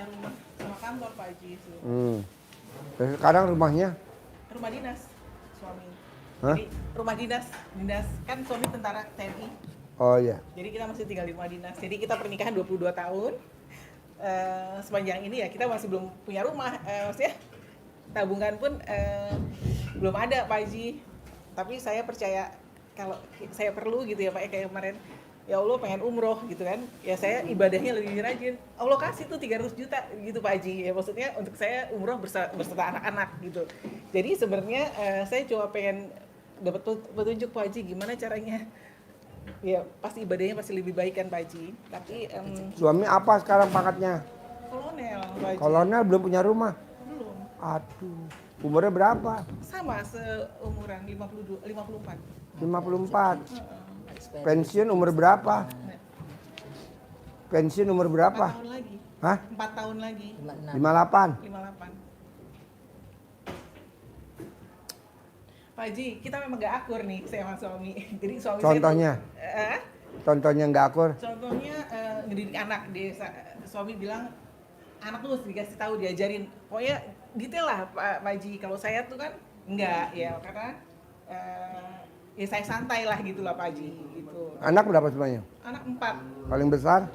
punya rumah sama kantor Pak Haji. Terus sekarang rumahnya? Rumah dinas suami. Hah? Jadi rumah dinas kan suami tentara TNI. Oh iya. Jadi kita masih tinggal di rumah dinas. Jadi kita pernikahan 22 tahun. Sepanjang ini ya kita masih belum punya rumah. Maksudnya tabungan pun belum ada Pak Haji. Tapi saya percaya kalau saya perlu gitu ya Pak, kayak kemarin ya Allah pengen umroh gitu kan, ya saya ibadahnya lebih rajin, Allah kasih tuh 300 juta gitu Pak Haji, ya maksudnya untuk saya umroh berserta anak-anak gitu. Jadi sebenarnya saya cuma pengen dapat petunjuk Pak Haji gimana caranya, ya pasti ibadahnya pasti lebih baik kan Pak Haji. Tapi Suami apa sekarang pangkatnya? kolonel Pak Haji. Kolonel, belum punya rumah? Belum. Aduh, umurnya berapa? Sama seumuran 54. 54. Pensiun umur berapa? Pensiun umur 4 berapa? tahun lagi. Hah? 4 tahun lagi. 58. 58. Pak Haji, kita memang gak akur nih saya sama suami. Jadi suami Contohnya? saya Contohnya nggak akur? contohnya ngedidik anak. Suami bilang anak tuh mesti dikasih tahu, diajarin. Pokoknya detail lah Pak Haji. Kalau saya tuh kan enggak ya, karena ya saya santai lah gitu lah Pak Haji gitu. Anak berapa semuanya? Anak 4. Paling besar?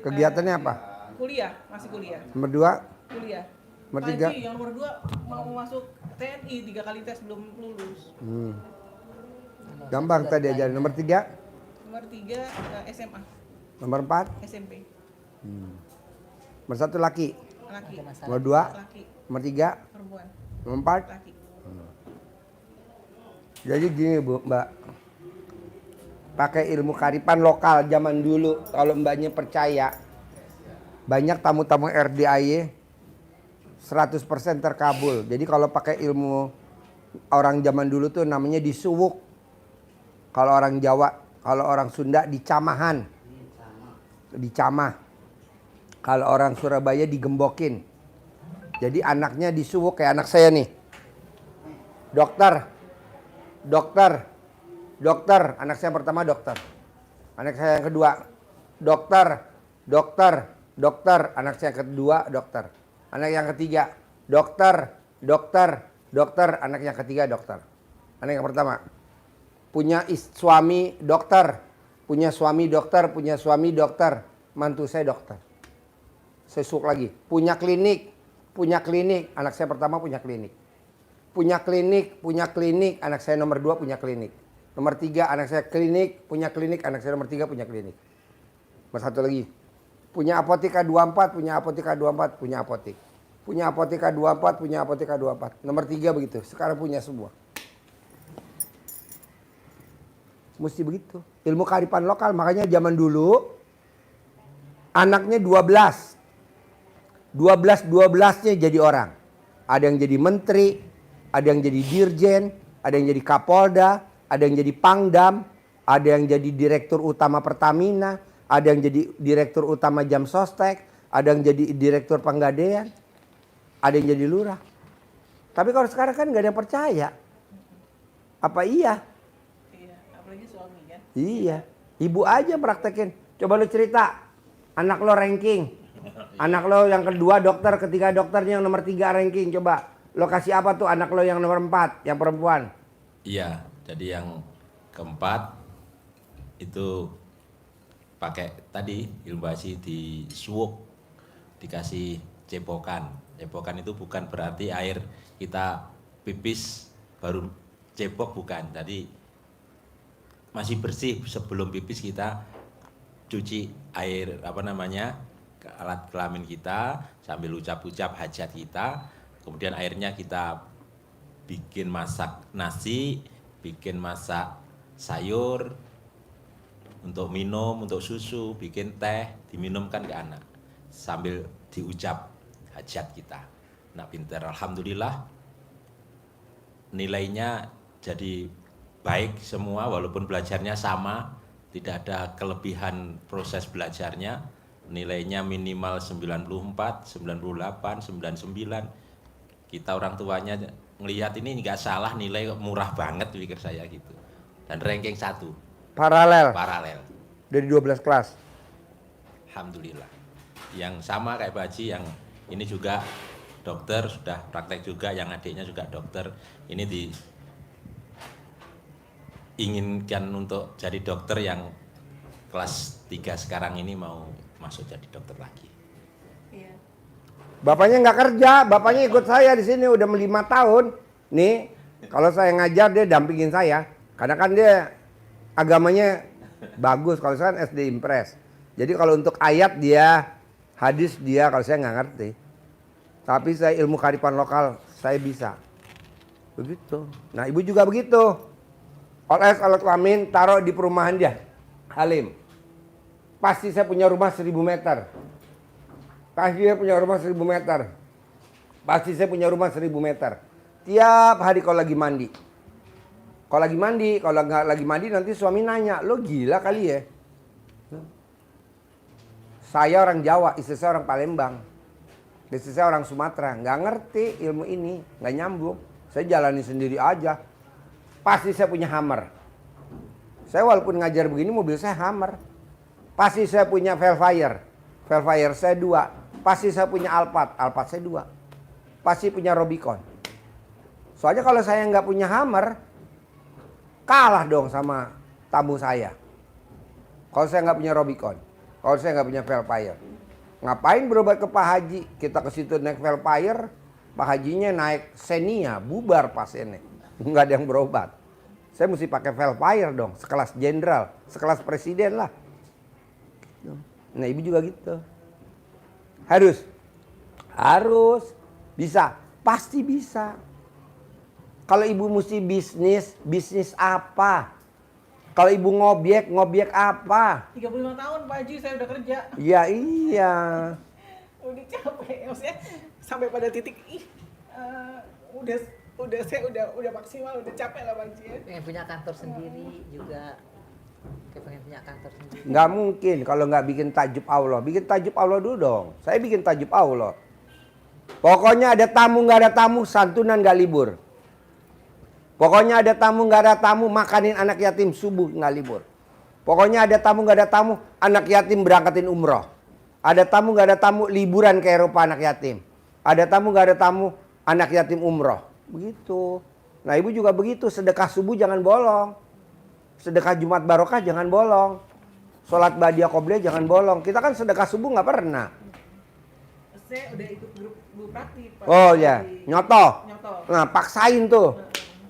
Kegiatannya apa? Kuliah, masih kuliah. Nomor 2? Kuliah. Nomor Pak 3? Haji, yang nomor 2 mau masuk TNI 3 kali tes belum lulus. Gampang tadi ajarin. Nomor 3? Nomor 3 SMA, Nomor 4? SMP. Nomor 1 laki? Laki. Nomor 2? Laki. Nomor 3? Perempuan. Nomor 4? Laki. Jadi gini Bu, Mbak. Pakai ilmu kearifan lokal zaman dulu, kalau Mbaknya percaya, banyak tamu-tamu RDIY 100% terkabul. Jadi kalau pakai ilmu orang zaman dulu tuh namanya disuwuk. Kalau orang Jawa, kalau orang Sunda dicamahan. Dicamah. Kalau orang Surabaya digembokin. Jadi anaknya disuwuk kayak anak saya nih. Dokter. Dokter, anak saya pertama dokter. Anak saya yang kedua dokter, anak saya kedua dokter. Anak yang ketiga dokter, anak yang ketiga dokter. Anak yang pertama punya suami dokter, punya suami dokter, mantu saya dokter. Saya suka lagi, punya klinik, anak saya pertama punya klinik. Punya klinik, anak saya nomor 2 punya klinik. Nomor 3 anak saya punya klinik, anak saya nomor 3 punya klinik. Nomor 1 lagi, punya apoteka 24, punya apoteka 24, punya apotek. Punya apoteka 24, punya apoteka 24. Nomor 3 begitu, sekarang punya semua. Mesti begitu. Ilmu kearifan lokal, makanya zaman dulu anaknya 12. 12-12-nya jadi orang. Ada yang jadi menteri, ada yang jadi dirjen, ada yang jadi kapolda, ada yang jadi pangdam, ada yang jadi direktur utama Pertamina, ada yang jadi direktur utama Jam Sostek, ada yang jadi direktur Penggadean, ada yang jadi lurah. Tapi kalau sekarang kan nggak ada yang percaya. Apa iya? Iya, apalagi suami kan. Iya, ibu aja praktekin. Coba lu cerita, anak lo ranking. Anak lo yang kedua dokter, ketiga dokternya yang nomor 3 ranking. Coba lo kasih apa tuh anak lo yang nomor 4, yang perempuan? Iya, jadi yang keempat itu pakai tadi ilmu basi disuwuk, dikasih cepokan. Cepokan itu bukan berarti air kita pipis baru cepok, bukan. Jadi masih bersih sebelum pipis kita cuci air alat kelamin kita sambil ucap-ucap hajat kita. Kemudian airnya kita bikin masak nasi, bikin masak sayur, untuk minum, untuk susu, bikin teh, diminumkan ke anak. Sambil diucap hajat kita. Nah pinter, alhamdulillah nilainya jadi baik semua walaupun belajarnya sama, tidak ada kelebihan proses belajarnya. Nilainya minimal 94, 98, 99. Kita orang tuanya ngelihat ini nggak salah, nilai murah banget pikir saya gitu. Dan ranking 1. Paralel. Dari 12 kelas. Alhamdulillah. Yang sama kayak Pak Haji, yang Ini juga dokter, sudah praktek juga, yang adiknya juga dokter. Ini diinginkan untuk jadi dokter yang kelas 3 sekarang ini mau masuk jadi dokter lagi. Iya. Bapaknya nggak kerja, bapaknya ikut saya di sini udah 5 tahun. Nih, kalau saya ngajar dia dampingin saya. Karena kan dia agamanya bagus, kalau saya kan SD Impres. Jadi kalau untuk ayat dia, hadis dia, kalau saya nggak ngerti. Tapi saya ilmu kearifan lokal, saya bisa. Begitu. Nah ibu juga begitu. Oles alat kelamin taruh di perumahan dia. Halim. Pasti saya punya rumah 1000 meter. Pasti saya punya rumah 1000 meter. Pasti saya punya rumah 1000 meter. Tiap hari kalau lagi mandi. Kalau nggak lagi mandi nanti suami nanya, lo gila kali ya? Saya orang Jawa, istri saya orang Palembang. Istri saya orang Sumatera, nggak ngerti ilmu ini, nggak nyambung. Saya jalani sendiri aja. Pasti saya punya Hummer. Saya walaupun ngajar begini mobil saya Hummer. Pasti saya punya Velfire. Velfire saya 2. Pasti saya punya Alphard. Alphard saya 2. Pasti punya Rubicon. Soalnya kalau saya nggak punya Hummer, kalah dong sama tamu saya. Kalau saya nggak punya Rubicon, kalau saya nggak punya Velfire. Ngapain berobat ke Pak Haji? Kita ke situ naik Velfire, Pak Hajinya naik Xenia, bubar pasiennya. Nggak ada yang berobat. Saya mesti pakai Velfire dong, sekelas jenderal, sekelas presiden lah. Nah ibu juga gitu. Harus bisa, pasti bisa. Kalau ibu mesti bisnis apa? Kalau ibu ngobyek apa? 35 tahun Pak Haji saya udah kerja. Ya iya. Udah capek, maksudnya sampai pada titik udah saya udah maksimal, udah capek lah Pak Haji ya. Pengen punya kantor sendiri juga. Kayak pengen punya kantor sendiri. Nggak mungkin kalau nggak bikin tajub Allah. Bikin tajub Allah dulu dong. Saya bikin tajub Allah. Pokoknya ada tamu nggak ada tamu, santunan nggak libur. Pokoknya ada tamu nggak ada tamu, makanin anak yatim subuh nggak libur. Pokoknya ada tamu nggak ada tamu, anak yatim berangkatin umroh. Ada tamu nggak ada tamu, liburan ke Eropa anak yatim. Ada tamu nggak ada tamu, anak yatim umroh. Begitu. Nah ibu juga begitu, sedekah subuh jangan bolong. Sedekah Jumat Barokah jangan bolong. Sholat Badiah Qobliyah jangan bolong. Kita kan sedekah subuh nggak pernah. Saya udah ikut grup Bu Prati Pak. Oh ya, nyoto. Nyoto. Nah paksain tuh.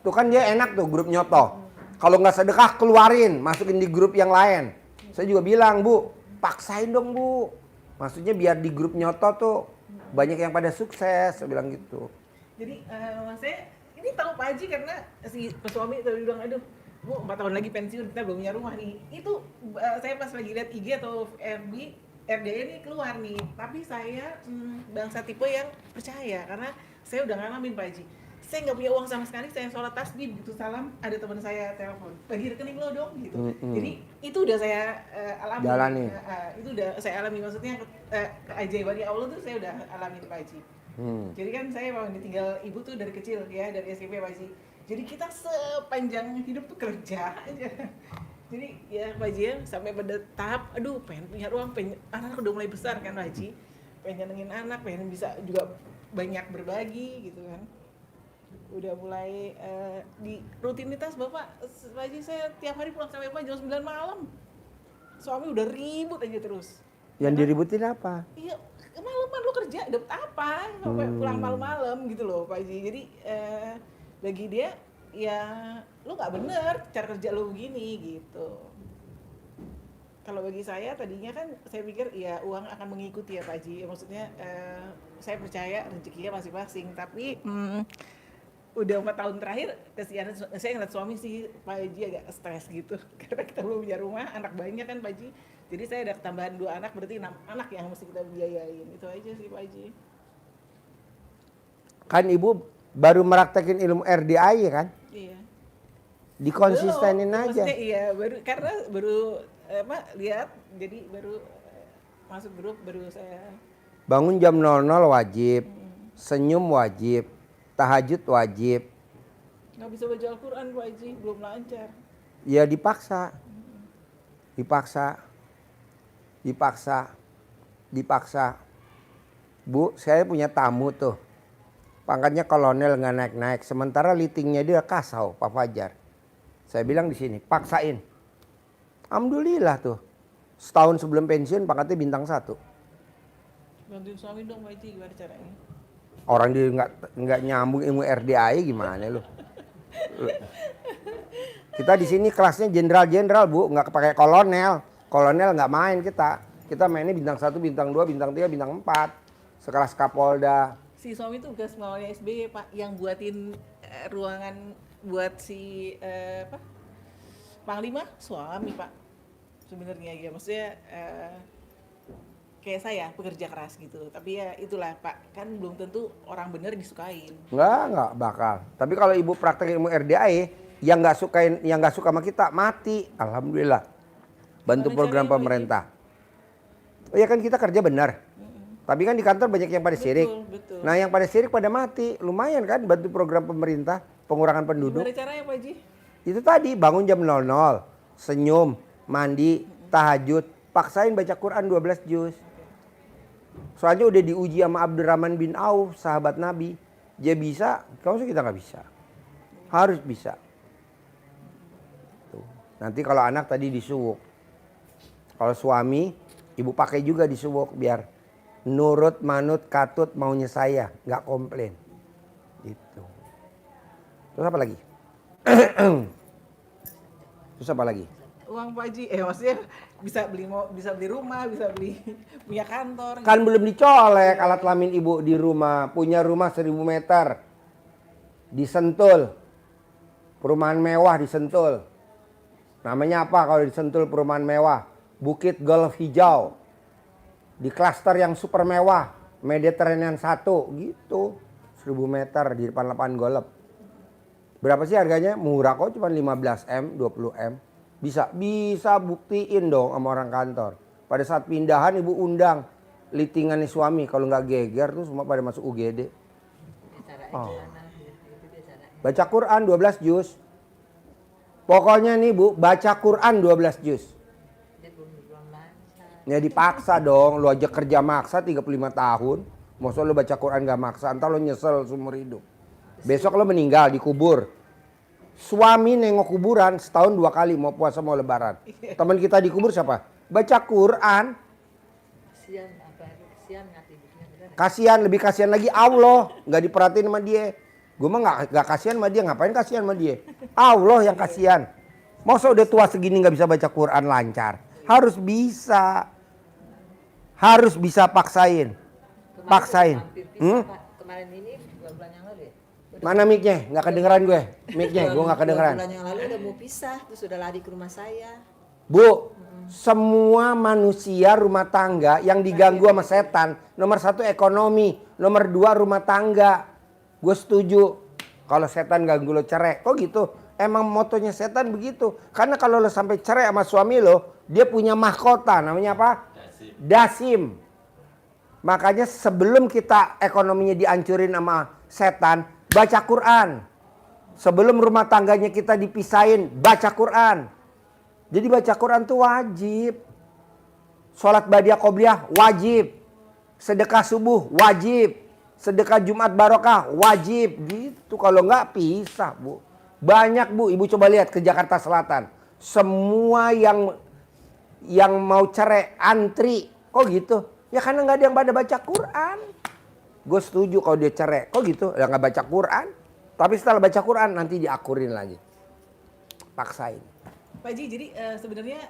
Tuh kan dia enak tuh grup nyoto. Kalau nggak sedekah keluarin, masukin di grup yang lain. Saya juga bilang Bu, paksain dong Bu. Maksudnya biar di grup nyoto tuh banyak yang pada sukses. Saya bilang gitu. Jadi saya ini tahu Pak Haji karena si suami tadi bilang, aduh Bu 4 tahun lagi pensiun, kita belum punya rumah nih. Itu saya pas lagi lihat IG atau FB, RDA ini keluar nih. Tapi saya bangsa tipe yang percaya karena saya udah ngalamin Pak Haji. Saya nggak punya uang sama sekali, saya sholat tasbih gitu salam, ada teman saya telepon, bagi rekening lo dong gitu. Jadi itu udah saya alami. Jalani. Itu udah saya alami, maksudnya keajaiban Allah tuh saya udah alami Pak Haji. Jadi kan saya memang ditinggal ibu tuh dari kecil ya, dari SMP Pak Haji. Jadi kita sepanjang hidup tuh kerja aja. Jadi ya Pak Haji ya, sampai pada tahap aduh pengen punya uang, anak udah mulai besar kan Pak Haji. Pengen nyenengin anak, pengen bisa juga banyak berbagi gitu kan. Udah mulai di rutinitas Bapak Haji, saya tiap hari pulang sampai rumah jam 9 malam. Suami udah ribut aja terus. Yang diributin apa? Iya, kemalaman lu kerja, dapat apa? Sampai pulang malam-malam gitu loh Pak Haji. Jadi bagi dia ya lu nggak bener cara kerja lu begini gitu. Kalau bagi saya tadinya kan saya pikir ya uang akan mengikuti ya Pak Haji. Maksudnya saya percaya rezekinya masing-masing. Tapi udah 4 tahun terakhir kesian saya ngeliat suami sih Pak Haji agak stres gitu. Karena kita belum punya rumah, anak banyak kan Pak Haji. Jadi saya ada tambahan 2 anak, berarti 6 anak yang mesti kita biayain. Itu aja sih Pak Haji. Kan ibu baru meraktekin ilmu RDI kan? Iya. Dikonsistenin Belum, aja. maksudnya iya, baru lihat, jadi baru masuk grup, baru saya Bangun jam 00 wajib. Senyum wajib. Tahajud wajib. nggak bisa baca Al-Quran Pak Haji, belum lancar. Ya dipaksa. Dipaksa. Bu, saya punya tamu tuh. Pangkatnya kolonel nggak naik-naik. Sementara litingnya dia kasau, Pak Fajar. Saya bilang di sini, paksain. Alhamdulillah tuh. Setahun sebelum pensiun pangkatnya bintang 1. Bantuin suami dong Pak Haji, gimana caranya? Orang dia nggak nyambung ilmu RDAI gimana lu? Kita di sini kelasnya jenderal-jenderal Bu, nggak pakai kolonel. Kolonel nggak main kita. Kita mainnya bintang 1, bintang 2, bintang 3, bintang 4. Sekelas Kapolda. Si suami tuh bekas pengawalnya SBY Pak, yang buatin ruangan buat si apa? Panglima suami Pak. Sebenarnya ya maksudnya kayak saya pekerja keras gitu. Tapi ya itulah Pak, kan belum tentu orang bener disukain. Nggak bakal. Tapi kalau ibu praktek ilmu RDAI, yang nggak suka sama kita mati. Alhamdulillah. Bantu Mana program caranya, Pak pemerintah. Oh ya kan kita kerja benar. Tapi kan di kantor banyak yang pada sirik. Betul. Nah yang pada sirik pada mati. Lumayan kan bantu program pemerintah pengurangan penduduk. Gimana caranya Pak Haji? Itu tadi bangun jam 00, senyum, mandi, tahajud, paksain baca Quran 12 juz. Soalnya udah diuji sama Abdurrahman bin Auf, sahabat Nabi. Dia bisa, kalau kita nggak bisa. Harus bisa. Tuh. Nanti kalau anak tadi disuwuk. Kalau suami, ibu pakai juga disuwuk biar nurut, manut, katut maunya saya, nggak komplain. Gitu. Terus apa lagi? Terus apa lagi? Uang Pak Haji, maksudnya bisa beli rumah, bisa beli punya kantor. Kan belum dicolek alat kelamin ibu di rumah. Punya rumah 1000 meter. Di Sentul. Perumahan mewah di Sentul. Namanya apa kalau di Sentul perumahan mewah? Bukit Golf Hijau. Di klaster yang super mewah. Mediterranean 1 gitu. 1000 meter di depan lapangan golf. Berapa sih harganya? Murah kok, cuma 15M, 20M. Bisa buktiin dong sama orang kantor. Pada saat pindahan ibu undang litingannya suami. Kalau nggak geger tuh semua pada masuk UGD. Oh. Baca Quran 12 juz. Pokoknya nih Bu, baca Quran 12 juz. Ya dipaksa dong, lu aja kerja maksa 35 tahun. Masa lu baca Quran gak maksa, entar lu nyesel seumur hidup. Besok lu meninggal dikubur. Suami nengok kuburan setahun 2 kali mau puasa mau lebaran. Teman kita dikubur siapa? Baca Quran. Kasihan, lebih kasihan lagi Allah. Gak diperhatiin sama dia. Gue mah gak kasihan sama dia, ngapain kasihan sama dia? Allah yang kasihan. Masa udah tua segini gak bisa baca Quran lancar? Harus bisa. Harus bisa paksain. Paksain. Kemarin ini 2 bulan yang lalu ya? Mana mic-nya? Nggak kedengeran gue. Mic-nya gue nggak kedengeran. 2 bulan yang lalu udah mau pisah, terus udah lari ke rumah saya. Bu, semua manusia rumah tangga yang diganggu sama setan, nomor 1 ekonomi, nomor 2 rumah tangga. Gue setuju. Kalau setan ganggu lo cerai, kok gitu? Emang motonya setan begitu. Karena kalau lo sampai cerai sama suami lo, dia punya mahkota, namanya apa? Dasim. Makanya sebelum kita ekonominya dihancurin sama setan, baca Quran. Sebelum rumah tangganya kita dipisahin, baca Quran. Jadi baca Quran tuh wajib. Sholat badiah qobliyah wajib. Sedekah subuh wajib. Sedekah Jumat barokah wajib. Gitu, kalau nggak pisah Bu. Banyak Bu, ibu coba lihat ke Jakarta Selatan. Semua yang mau cerai antri. Kok gitu? Ya karena nggak ada yang pada baca Quran. Gue setuju kalau dia cerai. Kok gitu? Ya nggak baca Quran. Tapi setelah baca Quran nanti diakurin lagi. Paksain. Pak Haji, jadi sebenarnya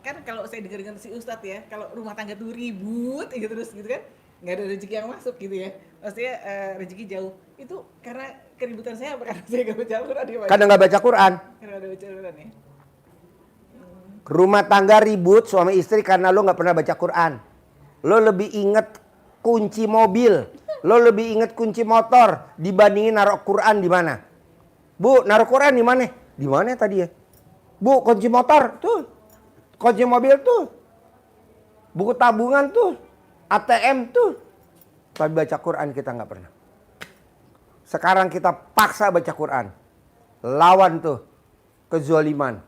kan kalau saya dengar si Ustadz ya, kalau rumah tangga tuh ribut gitu terus gitu kan, nggak ada rezeki yang masuk gitu ya. Maksudnya rezeki jauh. Itu karena keributan saya apa karena saya nggak baca Quran ya Pak Haji? Karena nggak baca Quran. Karena nggak ada baca Quran ya. Rumah tangga ribut suami istri karena lo nggak pernah baca Quran. Lo lebih inget kunci mobil, lo lebih inget kunci motor dibandingin naruh Quran di mana? Bu, naruh Quran di mana? Di mana tadi ya? Bu, kunci motor tuh, kunci mobil tuh, buku tabungan tuh, ATM tuh. Tapi baca Quran kita nggak pernah. Sekarang kita paksa baca Quran, lawan tuh kezaliman.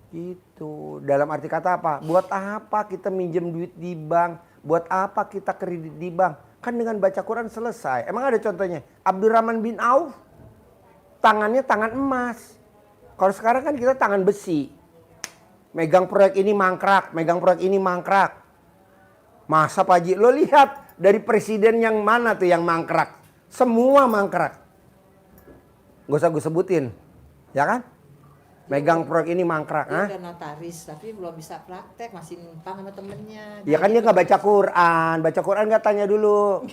Itu dalam arti kata apa? Buat apa kita minjem duit di bank? Buat apa kita kredit di bank? Kan dengan baca Quran selesai. Emang ada contohnya? Abdurrahman bin Auf, tangannya tangan emas. Kalau sekarang kan kita tangan besi. Megang proyek ini mangkrak, megang proyek ini mangkrak. Masa Pak Haji, lo lihat dari presiden yang mana tuh yang mangkrak? Semua mangkrak. Gak usah gue sebutin, ya kan? Megang proyek ini mangkrak. Dia udah notaris, tapi belum bisa praktek, masih numpang sama temennya. Ya kan dia nggak baca Quran. Baca Quran nggak tanya dulu.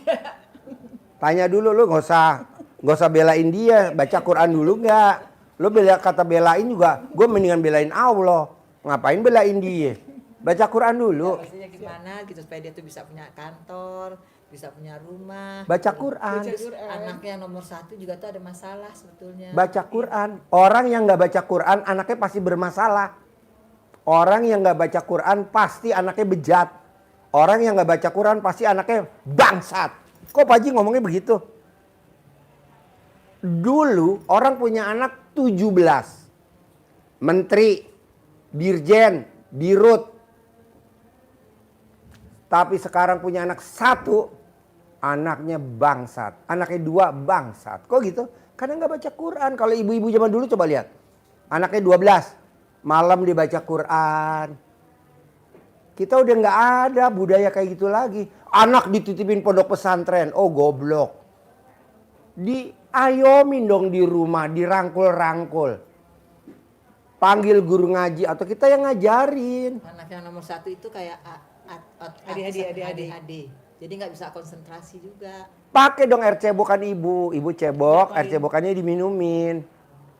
Tanya dulu, lu nggak usah belain dia. Baca Quran dulu nggak? Lu kata belain juga, gue mendingan belain Allah. Ngapain belain dia? Baca Quran dulu. Maksudnya gimana gitu supaya dia tuh bisa punya kantor, bisa punya rumah. Baca Quran. Terus anaknya yang nomor 1 juga tuh ada masalah sebetulnya. Baca Quran. Orang yang nggak baca Quran anaknya pasti bermasalah. Orang yang nggak baca Quran pasti anaknya bejat. Orang yang nggak baca Quran pasti anaknya bangsat. Kok Pak Haji ngomongnya begitu? Dulu orang punya anak 17. Menteri, dirjen, dirut. Tapi sekarang punya anak 1, anaknya bangsat. Anaknya 2 bangsat. Kok gitu? Karena nggak baca Quran. Kalau ibu-ibu zaman dulu coba lihat. Anaknya 12, malam dia baca Quran. Kita udah nggak ada budaya kayak gitu lagi. Anak dititipin pondok pesantren. Oh goblok. Diayomin dong di rumah, dirangkul-rangkul. Panggil guru ngaji atau kita yang ngajarin. Anak yang nomor 1 itu kayak Adik. Jadi nggak bisa konsentrasi juga. Pakai dong air cebokan ibu. Ibu cebok, air cebokannya diminumin.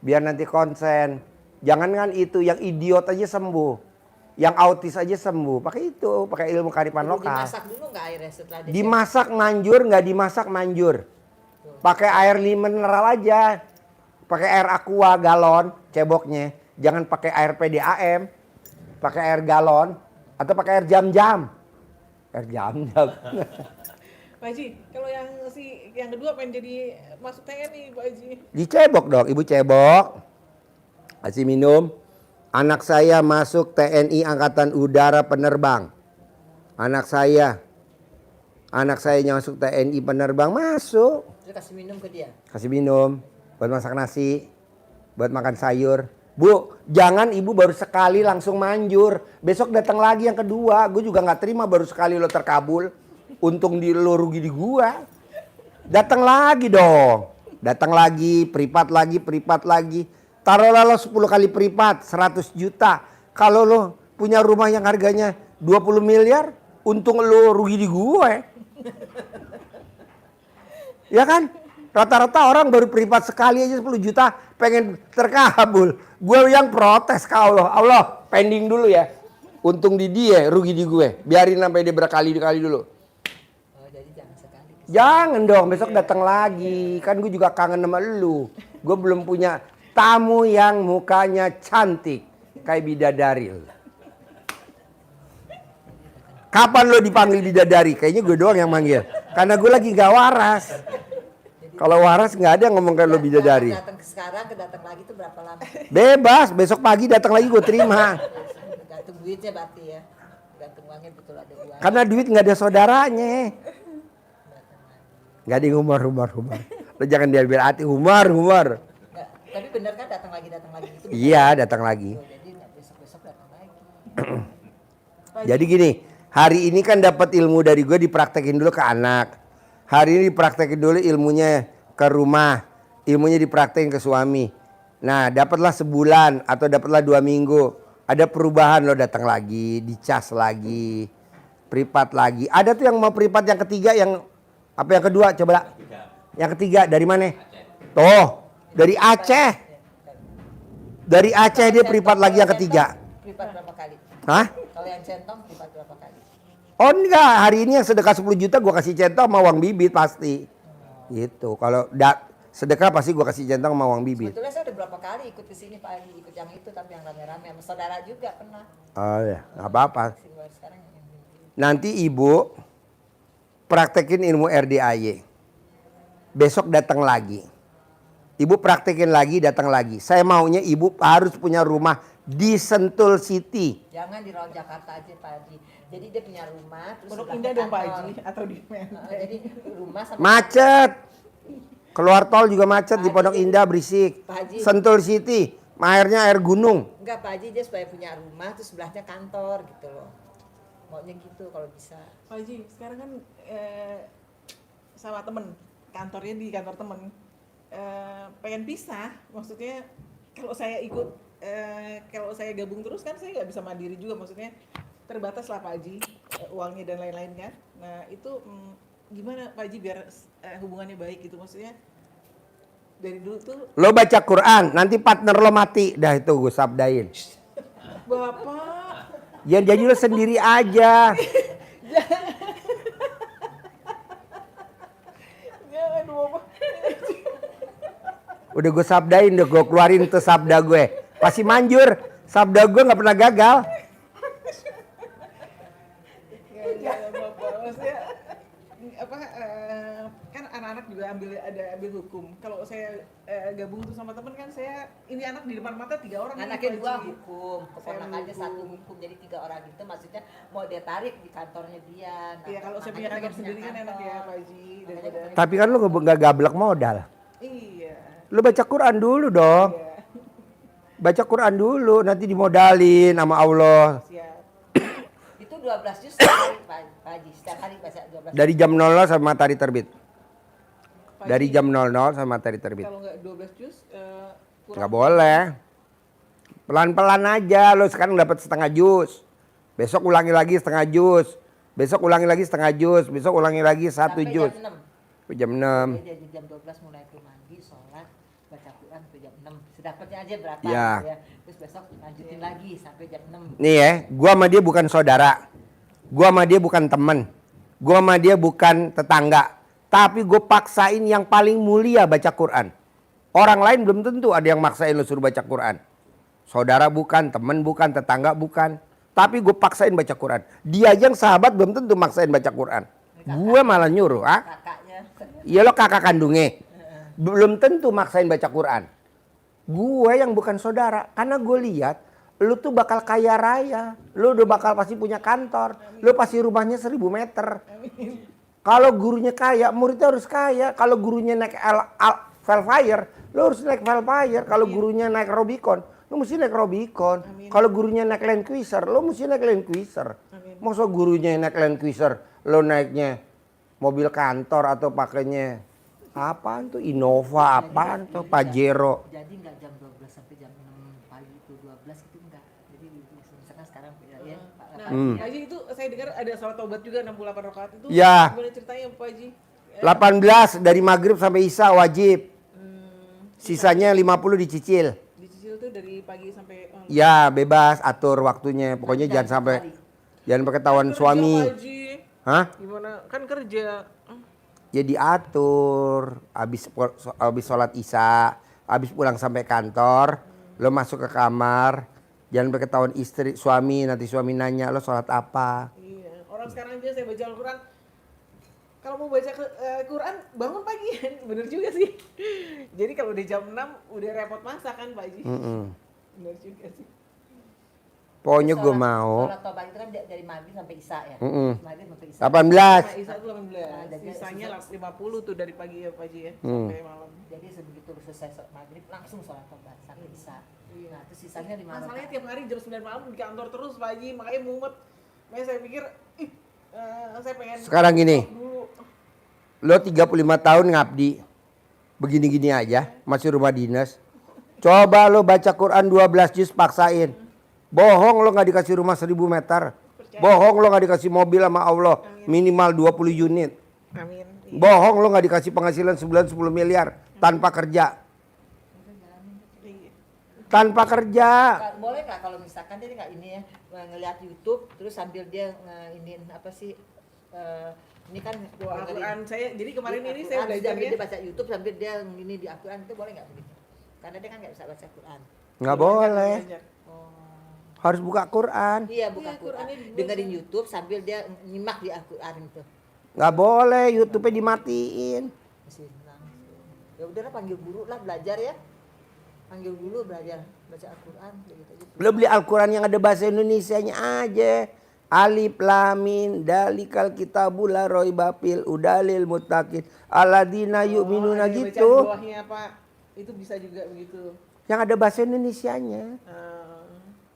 Biar nanti konsen. Jangan kan itu, yang idiot aja sembuh. Yang autis aja sembuh. Pakai itu, pakai ilmu kearifan lokal. Dimasak dulu nggak airnya setelah dia Dimasak manjur, nggak dimasak manjur. Pakai air mineral aja. Pakai air aqua galon ceboknya. Jangan pakai air PDAM. Pakai air galon. Atau pakai air jam-jam. Air jam-jam. Pak Haji, kalau yang kedua pengen jadi masuk TNI Pak Haji. Dicebok dong, ibu cebok. Kasih minum. Anak saya masuk TNI Angkatan Udara Penerbang. Anak saya masuk TNI Penerbang, masuk. Terus kasih minum ke dia. Kasih minum, buat masak nasi, buat makan sayur. Bu, jangan ibu baru sekali langsung manjur. Besok datang lagi yang kedua. Gue juga nggak terima baru sekali lo terkabul. Untung lo rugi di gua. Datang lagi dong. Datang lagi, privat lagi. Taruhlah lo 10 kali privat, 100 juta. Kalau lo punya rumah yang harganya 20 miliar, untung lo rugi di gua. Ya kan? Rata-rata orang baru privat sekali aja 10 juta pengen terkabul. Gue yang protes ke Allah. Allah pending dulu ya. Untung di dia, rugi di gue. Biarin sampai dia berkali-kali dulu. Oh, jadi jangan sekali. Jangan dong, besok datang lagi. Kan gue juga kangen sama lu. Gue belum punya tamu yang mukanya cantik kayak bidadari. Kapan lo dipanggil bidadari? Kayaknya gue doang yang manggil. Karena gue lagi gak waras. Kalau waras nggak ada yang ngomong kayak lo bidadari. Datang ke sekarang, datang lagi itu berapa lama? Bebas, besok pagi datang lagi gue terima. Gantung duitnya berarti ya. Gantung uangnya betul ada uang. Karena duit nggak ada saudaranya. Nggak ada yang humor. Lo jangan diambil hati, humor. Nggak, tapi benar kan datang lagi itu. Iya, datang lagi. Jadi besok datang lagi. Jadi gini, hari ini kan dapat ilmu dari gue dipraktekin dulu ke anak. Hari ini dipraktekin dulu ilmunya ke rumah. Ilmunya dipraktekin ke suami. Nah, dapatlah sebulan atau dapatlah 2 minggu. Ada perubahan, lo datang lagi, dicas lagi, privat lagi. Ada tuh yang mau privat yang ketiga, yang apa yang kedua? Coba. Yang ketiga dari mana? Tuh, dari Aceh. Dari Aceh dia privat lagi yang ketiga. Privat berapa kali? Hah? Kalau yang centong privat berapa kali? Oh enggak, hari ini yang sedekah 10 juta gue kasih centong sama uang bibit pasti. Gitu. Kalau sedekah pasti gue kasih centong sama uang bibit. Sebetulnya saya udah berapa kali ikut ke sini Pak Haji, ikut yang itu tapi yang rame-rame sama saudara juga pernah. Oh ya, nggak apa-apa. Sekarang yang Nanti ibu praktekin ilmu RDAY. Besok datang lagi. Ibu praktekin lagi, datang lagi. Saya maunya ibu harus punya rumah Di Sentul City. Jangan di Rawa Jakarta aja Pak Haji. Jadi dia punya rumah terus Pondok sebelahnya Indah dong Pak kantor. Haji atau di Jadi rumah sama Macet. Keluar tol juga macet di Pak Pondok Haji, Indah berisik. Pak Haji. Sentul City, airnya air gunung. Enggak Pak Haji, dia supaya punya rumah terus sebelahnya kantor gitu loh. Maunya gitu kalau bisa. Pak Haji, sekarang kan sama temen, kantornya di kantor temen, pengen pisah, maksudnya kalau saya ikut, kalau saya gabung terus kan saya nggak bisa mandiri juga, maksudnya terbatas lah Pak Haji, uangnya dan lain-lain kan. Nah itu gimana Pak Haji biar hubungannya baik gitu, maksudnya dari dulu tuh Lo baca Quran, nanti partner lo mati. Dah itu gue sabdain. Bapak, Ya jadi lo sendiri aja. jangan Bapak. Udah gue sabdain, udah gue keluarin tuh sabda gue. Pasti manjur. Sabda gue nggak pernah gagal. Jangan Bapak, maksudnya apa? Kan anak-anak juga ambil hukum. Kalau saya gabung tuh sama temen kan saya ini anak di depan mata 3 orang. Anaknya nih, 2 Pak Haji. hukum, keponakannya Saya 1 hukum, jadi 3 orang itu maksudnya mau dia tarik di kantornya dia. Nah, Iya kalau saya punya makanya kantor dia sendiri kan punya enak ya kantor. Pak Haji. Makanya Daripada Tapi kan lo nggak gablek modal. iya. Lo baca Quran dulu dong. Iya. Baca Quran dulu, nanti dimodalin sama Allah. Siap. Itu 12 juz setiap hari Pak Haji, setiap hari baca 12. Dari jam 00 sampai matahari terbit. Pak Dari Haji, jam 00 sampai matahari terbit. kalau nggak 12 juz Nggak boleh. Pelan-pelan aja. Lo sekarang dapat setengah jus. Besok ulangi lagi setengah jus. Besok ulangi lagi setengah jus. Besok ulangi lagi 1 Sampai jus. jam 6. Sampai jam 6. Jadi dari jam 12 mulai ke mandi, sholat, baca Quran sampai jam 6. Sedapatnya aja berapa Ya. gitu ya. Terus besok lanjutin lagi sampai jam 6. Nih ya, gua sama dia bukan saudara. Gua sama dia bukan temen. Gua sama dia bukan tetangga. Tapi gue paksain yang paling mulia baca Quran. Orang lain belum tentu ada yang maksain lo suruh baca Quran. Saudara bukan, temen bukan, tetangga bukan. Tapi gue paksain baca Quran. Dia aja yang sahabat belum tentu maksain baca Quran. Gue malah nyuruh, ah? Kakaknya. Iya lo kakak kandungnya. Belum tentu maksain baca Quran. Gue yang bukan saudara. Karena gue lihat lu tuh bakal kaya raya. Lu udah bakal pasti punya kantor. Lu pasti rumahnya 1000 meter. Kalau gurunya kaya, muridnya harus kaya. Kalau gurunya naik Velfire, lu harus naik Velfire. Kalau gurunya naik Robicon, lu mesti naik Robicon. Kalau gurunya naik Land Cruiser, lu mesti naik Land Cruiser. Masa gurunya naik Land Cruiser, lu naiknya mobil kantor atau pakainya apaan tuh? Innova apaan tuh? Pajero. Jadi nggak jam 12 sampai jam 6 pagi itu 12 itu enggak. Jadi misalkan sekarang ya Pak Nah, Hmm. Pak Haji itu saya dengar ada sholat taubat juga 68 rakaat itu. Ya. Gimana ceritanya Pak Haji? 18 dari maghrib sampai isya wajib. Sisanya 50 dicicil. Dicicil tuh dari pagi sampai malam. Ya bebas atur waktunya. Pokoknya jangan sampai ketahuan Kerja, suami. Pak Haji. Hah? Gimana? Kan kerja. Ya diatur. Habis sholat isya, habis pulang sampai kantor, lo masuk ke kamar. Jangan sampai ketahuan istri, suami. Nanti suami nanya lo sholat apa. Iya. Orang sekarang aja saya baca Al-Quran. Kalau mau baca Quran bangun pagi, bener juga sih. Jadi kalau udah jam 6 udah repot masak kan Pak Haji. Bener juga sih. Pokoknya gue mau. Sholat tobat itu kan dari maghrib sampai isya ya. Maghrib sampai isya. 18. Nah, Isa itu 18. Nah, Sisanya 50 tuh dari pagi ya Pak Haji ya Hmm. sampai malam. Jadi sebegitu selesai sholat maghrib langsung sholat tobat sampai isya. Iya. Nah, terus sisanya 5 Masalahnya tiap hari jam 9 malam di kantor terus Pak Haji, makanya mumet. Makanya saya pikir, saya pengen Sekarang gini. dulu. Lo 35 tahun ngabdi. Begini-gini aja, masih rumah dinas. Coba lo baca Quran 12 juz paksain. Bohong lo nggak dikasih rumah 1000 meter. Bohong lo nggak dikasih mobil sama Allah minimal 20 unit. Amin. Iya. Bohong lo nggak dikasih penghasilan sebulan 10 miliar tanpa kerja. Iya. Tanpa kerja. Boleh nggak kalau misalkan dia nggak ini ya ngelihat YouTube terus sambil dia ini apa sih ini kan Doa Al-Quran saya, jadi kemarin Di ini saya Al-Quran, belajar sambil ya. dia baca YouTube sambil dia ini di Al-Quran itu boleh nggak begitu? Karena dia kan nggak bisa baca Quran. Nggak boleh. Belajar. Oh. Harus buka Quran. Iya bukan Iya, Quran. Qurannya dibaca. Dengerin YouTube sambil dia nyimak di Al-Quran itu. Nggak boleh. YouTube-nya dimatiin. Masih tenang. Ya udahlah panggil guru lah belajar ya. Panggil guru belajar. baca Al-Quran gitu. Lo beli Al-Quran yang ada bahasa Indonesianya aja. Alif lam mim dalikal kitabul la raiba fil udalil muttaqin alladzina yu'minuna ada bacaan gitu. bawahnya Pak. Itu bisa juga begitu. Yang ada bahasa Indonesianya.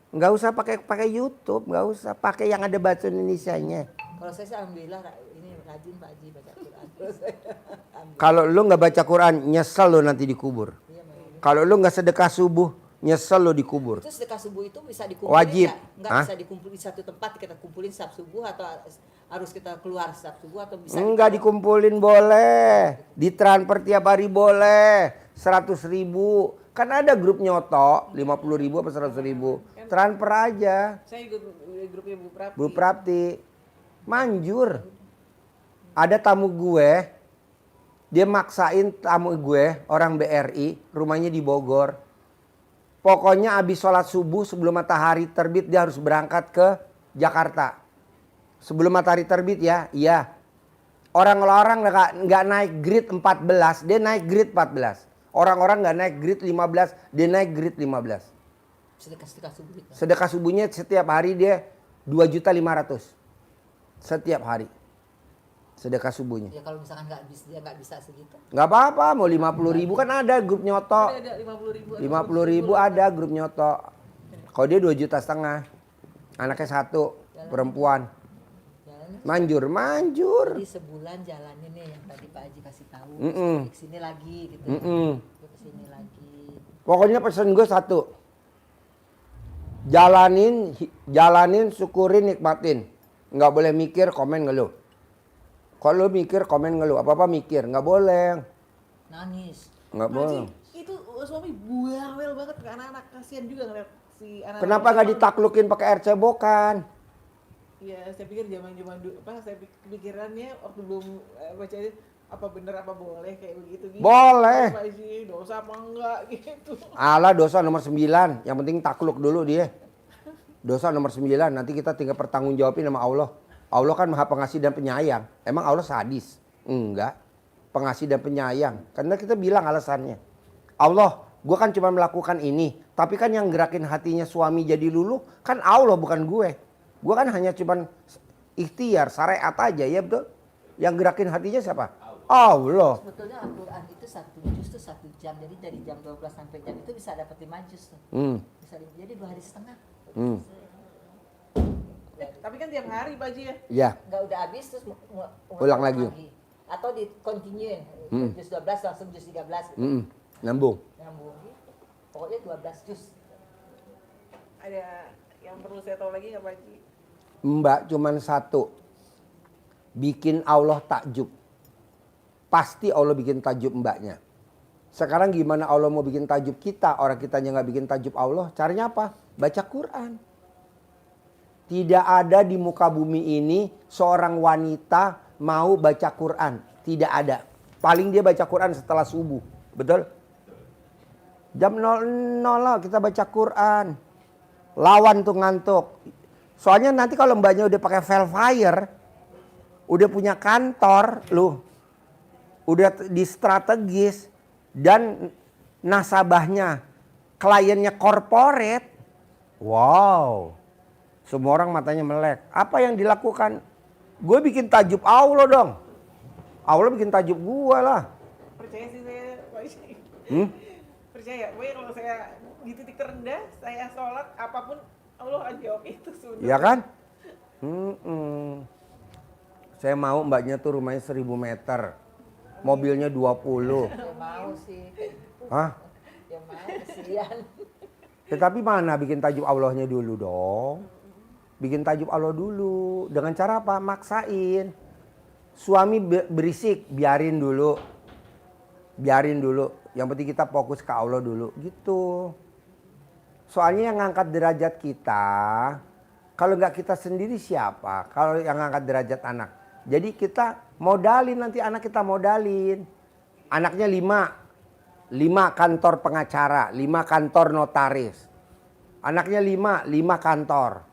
Nggak usah pakai YouTube, nggak usah pakai yang ada bahasa Indonesianya. Kalau saya sih alhamdulillah ini rajin Pak Haji baca Quran. Kalau lu nggak baca Quran, nyesel lu nanti dikubur. Iya, Mak. Kalau lu nggak sedekah subuh, nyesel lu dikubur. Itu sedekah subuh itu bisa dikumpulin Wajib. nggak Hah? bisa dikumpulin di satu tempat kita kumpulin setiap subuh atau harus kita keluar setiap subuh atau bisa Enggak dikumpulin boleh, ditransfer tiap hari boleh, 100.000. Kan ada grup nyoto, 50.000 apa 100.000. Transfer aja, Saya ikut grupnya Bu Prapti. Bu Prapti. Manjur. Ada tamu gue, dia maksain tamu gue, orang BRI, rumahnya di Bogor. Pokoknya abis sholat subuh sebelum matahari terbit dia harus berangkat ke Jakarta. Sebelum matahari terbit ya, iya. Orang-orang nggak naik grid 14, dia naik grid 14. Orang-orang nggak naik grid 15, dia naik grid 15. sedekah subuh itu. Sedekah subuhnya setiap hari dia 2.500.000. Setiap hari. Sedekah subuhnya. Ya kalau misalkan dia nggak bisa segitu. Nggak apa-apa, mau 50.000 kan ada grup nyoto. Ada 50.000. 50.000 ada grup nyoto. Kalau dia 2,5 juta. Anaknya 1, perempuan. Jalannya Manjur. jadi sebulan jalanin nih yang tadi Pak Haji kasih tahu. Mm-mm. Kesini lagi gitu. Kesini lagi. Pokoknya pesan gue 1. Jalanin, syukurin, nikmatin. Nggak boleh mikir, komen ngeluh. Kalau lu mikir, komen ngeluh. Apa-apa mikir, nggak boleh. Nangis. Nggak boleh. Itu suami buawel banget ke anak-anak, kasihan juga ngeliat si anak. Kenapa nggak ditaklukin pakai air cebokan? Iya, saya pikir zaman dulu, saya pikirannya waktu belum baca itu apa bener apa boleh kayak begitu gitu. Boleh. Apa sih dosa apa enggak gitu. Alah, dosa nomor 9. Yang penting takluk dulu dia. Dosa nomor 9. Nanti kita tinggal pertanggungjawabin sama Allah. Allah kan maha pengasih dan penyayang. Emang Allah sadis? Enggak. Pengasih dan penyayang. Karena kita bilang alasannya. Allah, gue kan cuma melakukan ini. Tapi kan yang gerakin hatinya suami jadi luluh kan Allah, bukan gue. Gue kan hanya cuma ikhtiar, syariat aja, ya betul. Yang gerakin hatinya siapa? Allah. Sebetulnya Al-Quran itu 1 juz tuh 1 jam. Jadi dari jam 12 sampai jam itu bisa dapat 5 juz tuh. Bisa jadi 2 hari setengah. Tapi kan tiap hari Pak Haji ya. Ya. Nggak udah habis terus Ulang lagi. Atau di continue juz 12 langsung juz 13 gitu. Nyambung. Nyambung gitu. Pokoknya 12 juz. Ada yang perlu saya tahu lagi nggak Pak Haji? Mbak cuman 1. Bikin Allah takjub. Pasti Allah bikin takjub mbaknya. Sekarang gimana Allah mau bikin takjub kita? Orang kitanya nggak bikin takjub Allah. Caranya apa? Baca Quran. Tidak ada di muka bumi ini seorang wanita mau baca Quran. Tidak ada. Paling dia baca Quran setelah subuh. Betul? Jam 00 lah kita baca Quran. Lawan tuh ngantuk. Soalnya nanti kalau mbaknya udah pakai Velfire, udah punya kantor, udah di strategis, dan nasabahnya, kliennya corporate, wow, semua orang matanya melek. Apa yang dilakukan? Gue bikin tajub Allah dong. Allah bikin tajub gue lah. Percaya sih saya Pak Haji. Percaya, pokoknya kalau saya di titik terendah, saya sholat apapun Allah akan jawab itu sudah. Iya kan? Saya mau mbaknya tuh rumahnya 1.000 meter. Mobilnya 20. Ya mau sih. Hah? Ya mau kesian. Tetapi mana bikin tajub Allahnya dulu dong. Bikin tajub Allah dulu. Dengan cara apa? Maksain. Suami berisik, biarin dulu. Biarin dulu. Yang penting kita fokus ke Allah dulu. Gitu. Soalnya yang ngangkat derajat kita, kalau nggak kita sendiri siapa? Kalau yang ngangkat derajat anak. Jadi kita modalin, nanti anak kita modalin. Anaknya 5 kantor pengacara, 5 kantor notaris. Anaknya 5 kantor.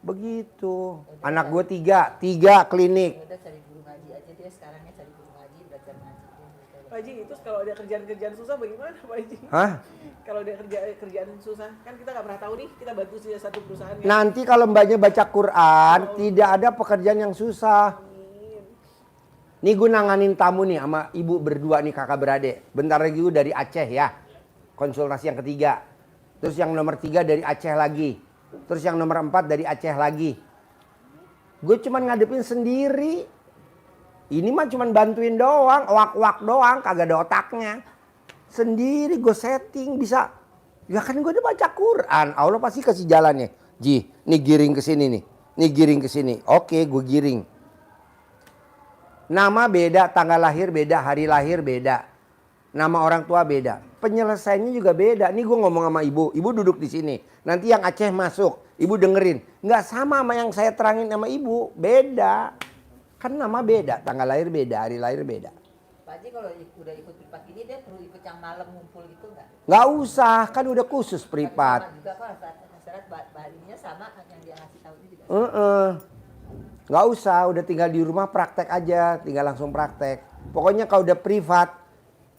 Begitu. Anak gue 3 klinik. Ya udah cari guru ngaji aja dia sekarangnya cari guru ngaji belajar ngaji. Pak Haji, itu kalau ada kerjaan-kerjaan susah bagaimana Pak Haji? Hah? Kalau ada kerjaan susah, kan kita nggak pernah tahu nih, kita bantu satu perusahaan. Kan? Nanti kalau mbaknya baca Quran, tidak ada pekerjaan yang susah. Nih gue nanganin tamu nih sama ibu berdua nih kakak beradik. Bentar lagi gue dari Aceh ya. Konsultasi yang ketiga. Terus yang nomor 3 dari Aceh lagi. Terus yang nomor 4 dari Aceh lagi. Gue cuman ngadepin sendiri. Ini mah cuman bantuin doang. Wak-wak doang. Kagak ada otaknya. Sendiri gue setting bisa. Ya kan gue udah baca Quran. Allah pasti kasih jalannya. Ji, nih giring ke sini nih. Nih giring ke sini. Oke, gue giring. Nama beda, tanggal lahir beda, hari lahir beda. Nama orang tua beda. Penyelesaiannya juga beda. Nih gue ngomong sama ibu. Ibu duduk di sini. Nanti yang Aceh masuk. Ibu dengerin. Nggak sama yang saya terangin sama ibu. Beda. Kan nama beda, tanggal lahir beda, hari lahir beda. Pak Haji kalau udah ikut privat ini dia perlu ikut yang malam ngumpul gitu nggak? Nggak usah, kan udah khusus Tapi privat. sama juga kok syarat bahannya sama yang dia ngasih tahu juga. Nggak usah, udah tinggal di rumah praktek aja, tinggal langsung praktek. Pokoknya kalau udah privat,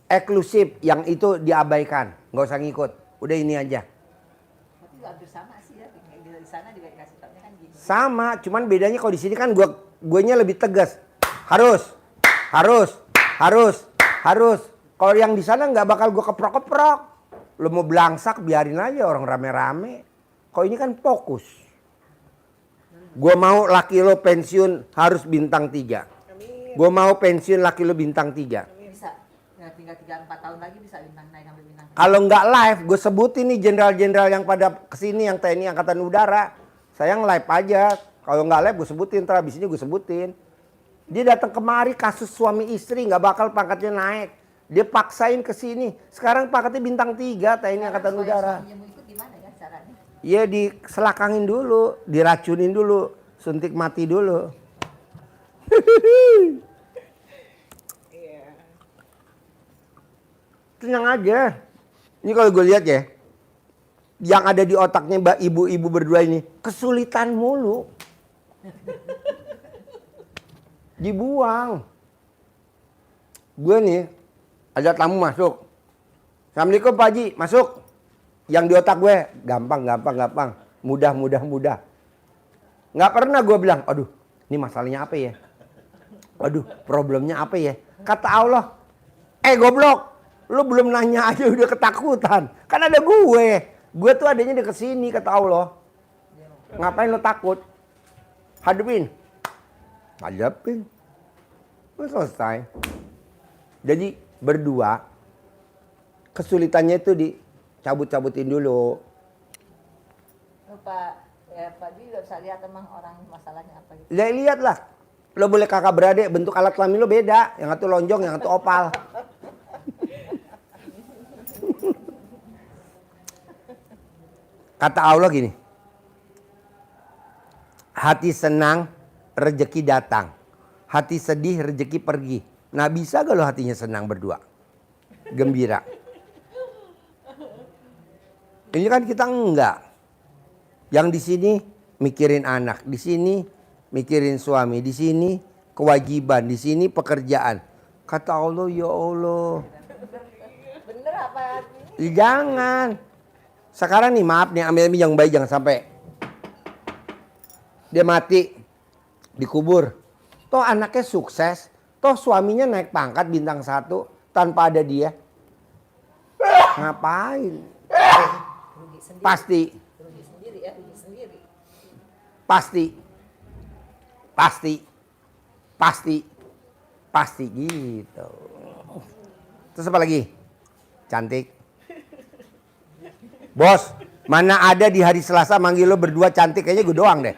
eksklusif, yang itu diabaikan, nggak usah ngikut. Udah ini aja. Tapi hampir sama sih ya, di sana juga dikasih tahunya kan gini. Sama, cuman bedanya kalau di sini kan guanya lebih tegas. Harus. Kalau yang di sana nggak bakal gue keprok-keprok. Lo mau belangsak biarin aja orang rame-rame. Kalau ini kan fokus. Gue mau laki lo pensiun harus bintang 3. Gue mau pensiun laki lo bintang 3. Bisa, ya, tinggal 3-4 tahun lagi bisa bintang naik sampai bintang. Kalau nggak live, gue sebutin nih jenderal-jenderal yang pada kesini, yang TNI Angkatan Udara. Saya live aja. Kalau nggak live gue sebutin, ntar abis ini gue sebutin. Dia datang kemari kasus suami istri nggak bakal pangkatnya naik. Dia paksain ke sini. Sekarang pangkatnya bintang 3 TNI Angkatan Udara. Suaminya mau ikut gimana ya caranya? Iya diselakangin dulu, diracunin dulu, suntik mati dulu. Iya. Tenang aja. Ini kalau gue lihat ya, yang ada di otaknya mbak ibu-ibu berdua ini kesulitan mulu. Dibuang. Gue nih ada tamu masuk. Assalamualaikum Pak Haji, masuk. Yang di otak gue gampang. Mudah. Nggak pernah gue bilang, aduh ini masalahnya apa ya? Aduh problemnya apa ya? Kata Allah, goblok. Lu belum nanya aja udah ketakutan. Kan ada gue. Gue tuh adanya di kesini kata Allah. Ngapain lo takut? Hadepin. Selesai. Jadi berdua kesulitannya itu dicabut-cabutin dulu. Pak Ji juga bisa lihat emang orang masalahnya apa gitu. Ya lihatlah. Lo boleh kakak beradik, bentuk alat kelamin lo beda. Yang satu lonjong, yang satu opal. Kata Allah gini. Hati senang, rezeki datang. Hati sedih, rezeki pergi. Nah bisa gak lo hatinya senang berdua? Gembira. Ini kan kita enggak. Yang di sini mikirin anak, di sini mikirin suami, di sini kewajiban, di sini pekerjaan. Kata Allah, ya Allah. Bener apa ini? Jangan. Sekarang nih maaf nih, ambil yang baik jangan sampai dia mati dikubur. Toh anaknya sukses, toh suaminya naik pangkat bintang 1 tanpa ada dia. Ngapain? Rugi sendiri. Pasti. Rugi sendiri ya, rugi sendiri. Pasti gitu. Terus apa lagi? Cantik. Bos, mana ada di hari Selasa manggil lo berdua cantik, kayaknya gue doang deh.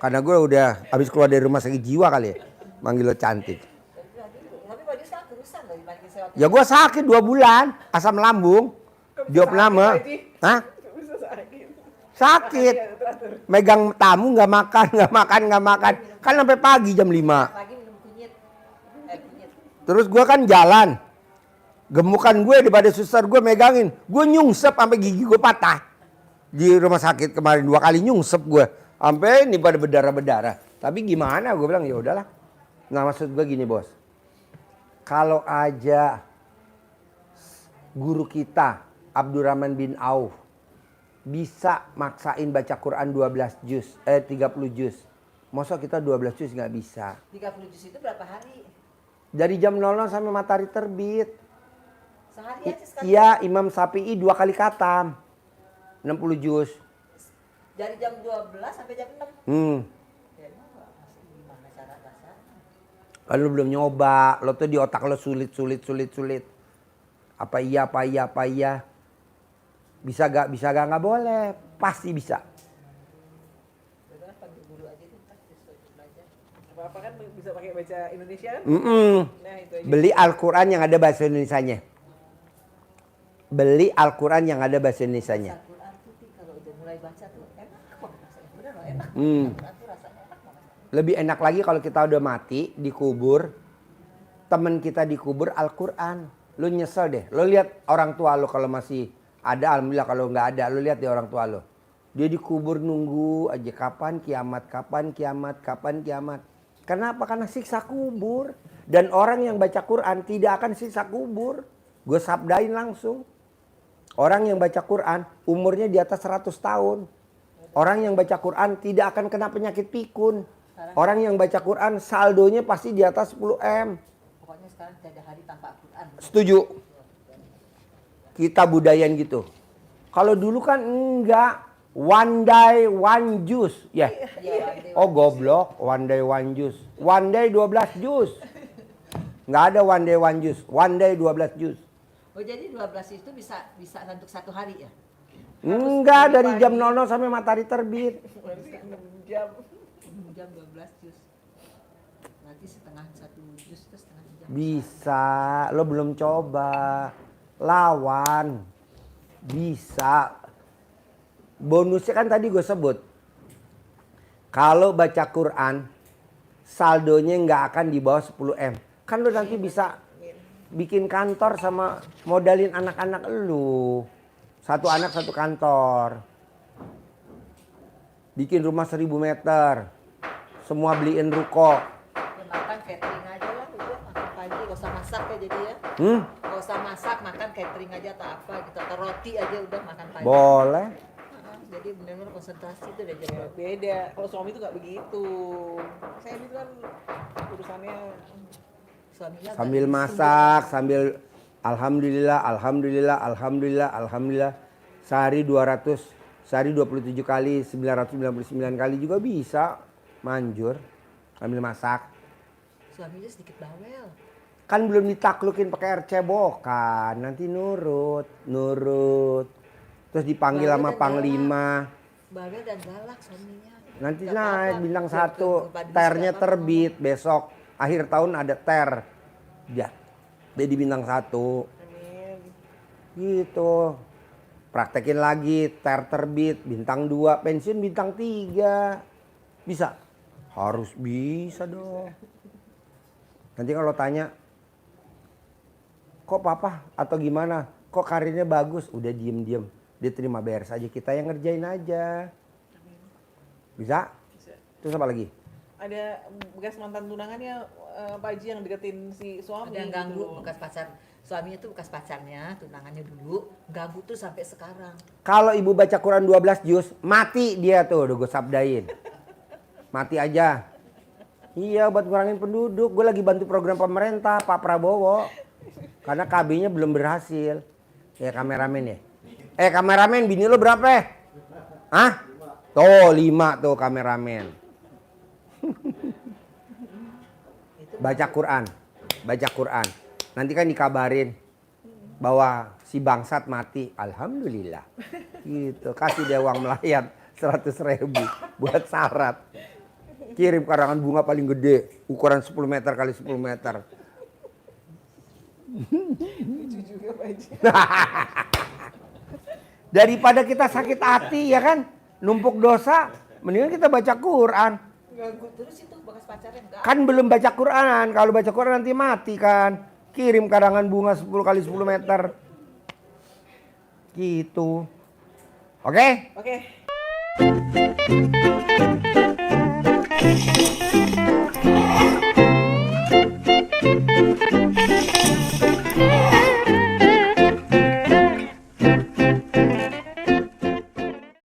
Karena gue udah habis keluar dari rumah sakit jiwa kali ya, manggil lo cantik. Tapi Pak Ji sekarang terusan loh dibanding saya waktu Ya gue sakit 2 bulan, asam lambung, diop lama. Hah? Bisa sakit. Sakit. Megang tamu nggak makan. Kan sampai pagi jam 5. pagi minum kunyit. Kunyit. Terus gue kan jalan. Gemukan gue daripada suster gue megangin. Gue nyungsep sampai gigi gue patah. Di rumah sakit kemarin 2 kali nyungsep gue. Sampai ini pada berdarah-berdarah. Tapi gimana gue bilang ya udahlah. Nah maksud gue gini bos. Kalau aja guru kita Abdurrahman bin Auf bisa maksain baca Quran 30 juz. Masa kita 12 juz nggak bisa? 30 juz itu berapa hari? Dari jam 00 sampai matahari terbit. Sehari aja sekali. Iya, Imam Syafi'i 2 kali khatam. 60 juz. Dari jam 12 sampai jam 6. Ya, masih gimana cara dasar? Kalau belum nyoba, lo tuh di otak lo sulit. Apa iya. Bisa gak nggak boleh. Pasti bisa. Udah panggil guru aja deh, ntar disuruh belajar. Apa-apa kan bisa pakai baca Indonesia kan? Nah, itu aja. Beli Al-Quran yang ada bahasa Indonesianya. Beli Al-Quran yang ada bahasa Indonesianya. Al-Quran tuh kalau udah mulai baca tuh enak banget rasanya. Bener loh, enak. Al-Quran tuh rasanya enak banget. Lebih enak lagi kalau kita udah mati, dikubur. Temen kita dikubur Al-Quran. Lu nyesel deh. Lu lihat orang tua lu kalau masih ada, alhamdulillah. Kalau nggak ada, lu lihat deh orang tua lu. Dia dikubur nunggu aja kapan kiamat. Kenapa? Karena siksa kubur. Dan orang yang baca Quran tidak akan siksa kubur. Gue sabdain langsung. Orang yang baca Quran umurnya di atas 100 tahun. Orang yang baca Quran tidak akan kena penyakit pikun. Orang yang baca Quran saldonya pasti di atas 10 M. Pokoknya sekarang tidak ada hari tanpa Al-Quran. Setuju. Kita budayain gitu. Kalau dulu kan enggak. One day, one juice. Ya. Oh goblok. One day, one juice. One day 12 juz. Nggak ada one day, one juice. One day 12 juz. Oh jadi 12 itu bisa untuk satu hari ya? Enggak, dari jam 00 sampai matahari terbit. Berarti 6 jam. Jam 12 juz. Nanti setengah 1 juz itu setengah jam. Bisa, lo belum coba. Lawan. Bisa. Bonusnya kan tadi gue sebut. Kalau baca Quran, saldonya nggak akan di bawah 10 M. Kan lo nanti bisa bikin kantor sama modalin anak-anak lu. Satu anak satu kantor. Bikin rumah 1000 meter. Semua beliin ruko. Ya makan catering aja lah udah, makan pagi gak usah masak ya jadi ya. Gak usah masak, makan catering aja atau apa gitu, atau roti aja udah makan pagi. Boleh. Jadi benar-benar konsentrasi itu udah jadi. Beda. Kalau suami tuh nggak begitu. Saya itu kan urusannya Suaminya Sambil masak, sambil alhamdulillah. Sehari 27 kali, 999 kali juga bisa manjur sambil masak. suaminya sedikit bawel. Kan belum ditaklukin pakai air cebokan, nanti nurut. Terus dipanggil Bawel sama dan panglima. Bawel dan galak suaminya. Nanti Nggak naik apa-apa. bintang Ke 1, Padis ternya nggak apa-apa. terbit besok. Akhir tahun ada ter. Ya, jadi bintang 1. amin. Gitu. Praktekin lagi, ter terbit, bintang 2, pensiun bintang 3. Bisa? Harus bisa dong. Nanti kalau tanya, kok papa atau gimana? Kok karirnya bagus? Udah diem. Dia terima beres aja, kita yang ngerjain aja. Bisa? Bisa. Terus apa lagi? Ada bekas mantan tunangannya Pak Haji yang deketin si suami. Ada yang gitu ganggu loh. bekas pacar. Suaminya tuh bekas pacarnya, tunangannya dulu, ganggu tuh sampai sekarang. Kalau ibu baca Quran 12 juz, mati dia tuh, udah gue sabdain. Mati aja. Iya, buat ngurangin penduduk. Gue lagi bantu program pemerintah, Pak Prabowo. Karena KB-nya belum berhasil. Ya kameramen ya. Kameramen, bini lo berapa? Hah? Tuh, 5 tuh kameramen. Baca Quran. Nanti kan dikabarin bahwa si bangsat mati. Alhamdulillah. Gitu. Kasih dia uang melayat 100.000 buat syarat. Kirim karangan bunga paling gede. Ukuran 10 meter kali 10 meter. Lucu juga Pak Haji. Daripada kita sakit hati ya kan. Numpuk dosa. Mendingan kita baca Quran. Ganggu terus itu bekas pacarnya enggak. Kan belum baca Quran. Kalau baca Quran nanti mati kan. Kirim karangan bunga 10 kali 10 meter. Gitu. Oke? Oke.